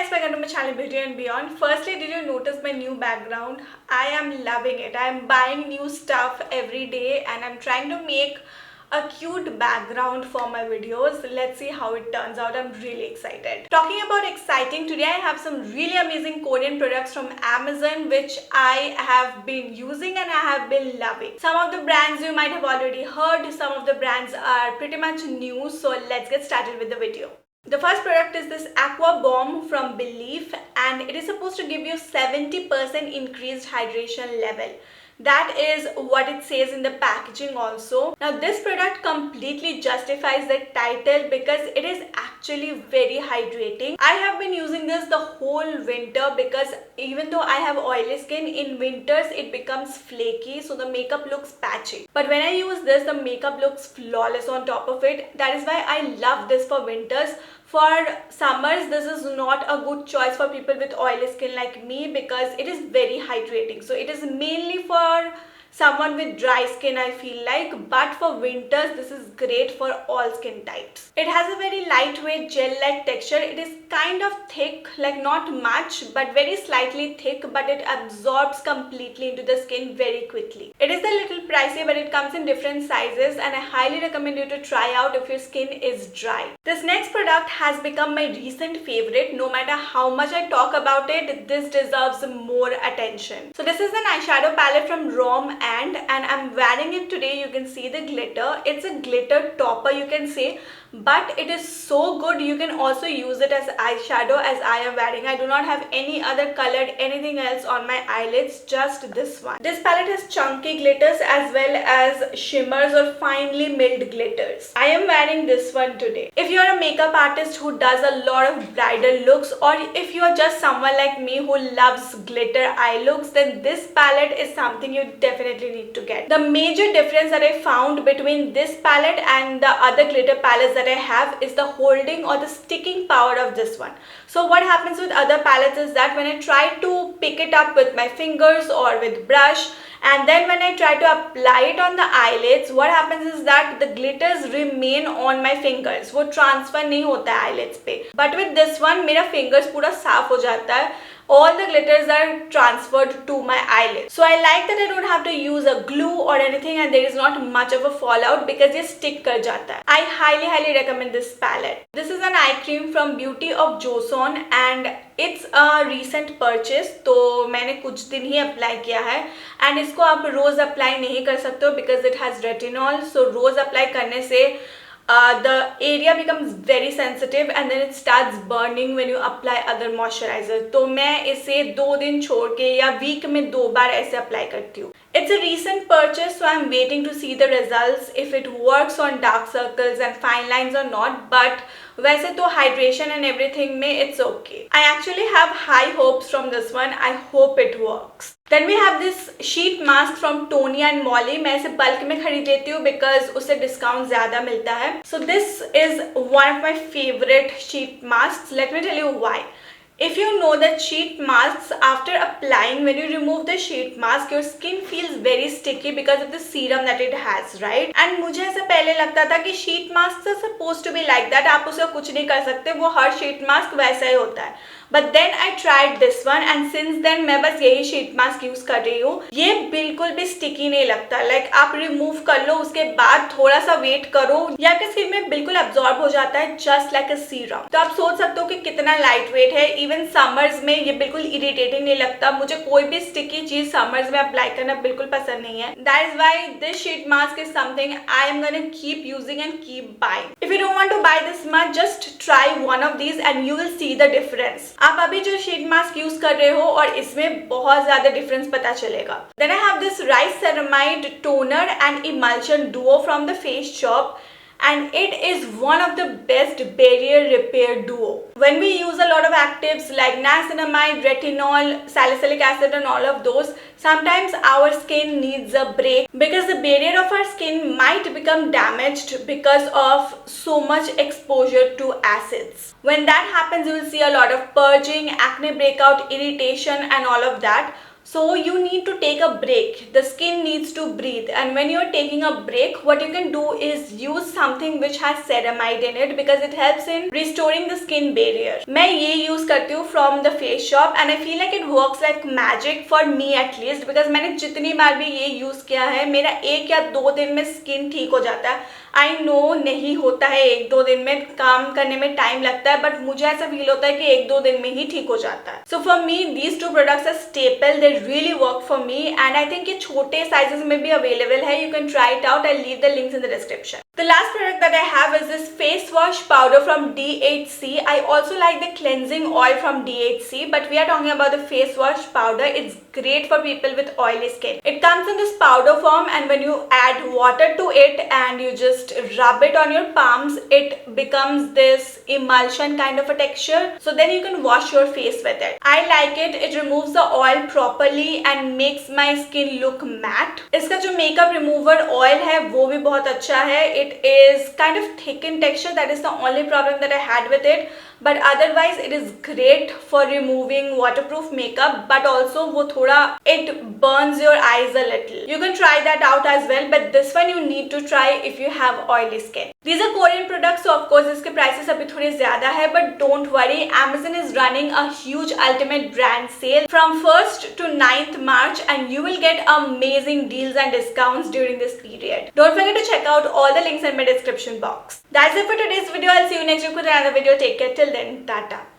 guys, welcome to my channel Beauty and Beyond. Firstly, did you notice my new background? I am loving it. I am buying new stuff every day and I'm trying to make a cute background for my videos. Let's see how it turns out. I'm really excited. Talking about exciting, today I have some really amazing Korean products from Amazon which I have been using and I have been loving. Some of the brands you might have already heard, some of the brands are pretty much new, so let's get started with the video. The first product is this Aqua Bomb from Belif and it is supposed to give you 70% increased hydration level. That is what it says in the packaging also. Now this product completely justifies the title because it is actually very hydrating. I have been using this the whole winter because even though I have oily skin, in winters it becomes flaky, so the makeup looks patchy. But when I use this, the makeup looks flawless on top of it. That is why I love this for winters. For summers, this is not a good choice for people with oily skin like me because it is very hydrating. So it is mainly for someone with dry skin, I feel like, but for winters this is great for all skin types. It has a very lightweight gel-like texture. It is kind of thick, like not much but very slightly thick, but it absorbs completely into the skin very quickly. It is a little pricey but it comes in different sizes and I highly recommend you to try out if your skin is dry. This next product has become my recent favorite. No matter how much I talk about it, this deserves more attention. So this is an eyeshadow palette from Rom and I'm wearing it today. You can see the glitter. It's a glitter topper, you can say, but it is so good. You can also use it as eyeshadow as I am wearing. I do not have any other colored anything else on my eyelids, just this one. This palette has chunky glitters as well as shimmers or finely milled glitters. I am wearing this one today. If you are a makeup artist who does a lot of bridal looks, or if you are just someone like me who loves glitter eye looks, then this palette is something you definitely need to get. The major difference that I found between this palette and the other glitter palettes that I have is the holding or the sticking power of this one. So what happens with other palettes is that when I try to pick it up with my fingers or with brush, and then when I try to apply it on the eyelids, what happens is that the glitters remain on my fingers. वो transfer नहीं होता है eyelids पे. But with this one, मेरा fingers पूरा साफ हो जाता है. All the glitters are transferred to my eyelids. So I like that I don't have to use a glue or anything and there is not much of a fallout because ये stick कर जाता है. I highly recommend this palette. This is an eye cream from Beauty of Joseon and it's a recent purchase. तो मैंने कुछ दिन ही apply किया है and इसको आप रोज apply नहीं कर सकते हो because it has retinol. So rose apply करने से the area becomes very sensitive and then it starts burning when you apply other moisturizer. तो मैं इसे 2 दिन छोड़ के या वीक में 2 बार ऐसे अप्लाई करती हूँ. It's a recent purchase, so I'm waiting to see the results if it works on dark circles and fine lines or not. But वैसे तो hydration and everything में it's okay. I actually have high hopes from this one. I hope it works. Then we have this sheet mask from Tony and Molly. मैं इसे bulk में खरीद लेती हूँ because उससे डिस्काउंट ज़्यादा मिलता है. So this is one of my favorite sheet masks. Let me tell you why. If you know that sheet masks, after applying, when you remove the sheet mask, your skin feels very sticky because of the serum that it has, right? And मुझे ऐसा पहले लगता था कि sheet masks are supposed to be like that. आप उसका कुछ नहीं कर सकते, वो हर sheet mask वैसा ही होता है. But then I tried this one and since then मैं बस यही sheet mask use कर रही हूँ. ये बिल्कुल भी sticky नहीं लगता. Like आप remove कर लो, उसके बाद थोड़ा सा wait करो, या आपके skin में बिल्कुल absorb हो जाता है just like a serum. तो आप सोच सकते हो कि कितना lightweight है. Even summers में ये बिल्कुल irritating नहीं लगता. मुझे कोई भी sticky चीज summers में apply करना बिल्कुल पसंद नहीं है. That is why this sheet mask is something I am gonna keep using and keep buying. If you don't want to buy this much, just try one of these and you will see the difference. आप अभी जो sheet mask use कर रहे हो और इसमें बहुत ज्यादा डिफरेंस पता चलेगा. Then I have this rice ceramide toner and emulsion duo from the Face Shop and it is one of the best barrier repair duo. When we use a lot of actives like niacinamide, retinol, salicylic acid and all of those, sometimes our skin needs a break because the barrier of our skin might become damaged because of so much exposure to acids. When that happens, you will see a lot of purging, acne breakout, irritation and all of that. So you need to take a break. The skin needs to breathe, and when you're taking a break, what you can do is use something which has ceramide in it because it helps in restoring the skin barrier. मैं ये use करती हूँ from the Face Shop and I feel like it works like magic for me at least because मैंने जितनी बार भी ये use किया है मेरा 1 या 2 दिन में skin ठीक हो जाता है. आई नो नहीं होता है 1-2 दिन में, काम करने में टाइम लगता है, बट मुझे ऐसा फील होता है कि 1-2 दिन में ही ठीक हो जाता है. So for me these 2 products are staple, they really work for me and I think ये छोटे साइजेस में भी अवेलेबल है. You can try it out. I leave the links in the description. The last product that I have is this face wash powder from DHC. I also like the cleansing oil from DHC, but we are talking about the face wash powder. It's great for people with oily skin. It comes in this powder form and when you add water to it and you just rub it on your palms, it becomes this emulsion kind of a texture. So then you can wash your face with it. I like it. It removes the oil properly and makes my skin look matte. इसका जो makeup remover oil है वो भी बहुत अच्छा है. It is kind of thick in texture. That is the only problem that I had with it. But otherwise it is great for removing waterproof makeup, but also वो थोड़ा it burns your eyes a little. You can try that out as well, but this one you need to try if you have oily skin. These are Korean products, so of course इसके prices अभी थोड़े ज़्यादा है, but don't worry, Amazon is running a huge ultimate brand sale from 1st to 9th March and you will get amazing deals and discounts during this period. Don't forget to check out all the links in my description box. That's it for today's video. I'll see you next week with another video. Take care. Till then, tata.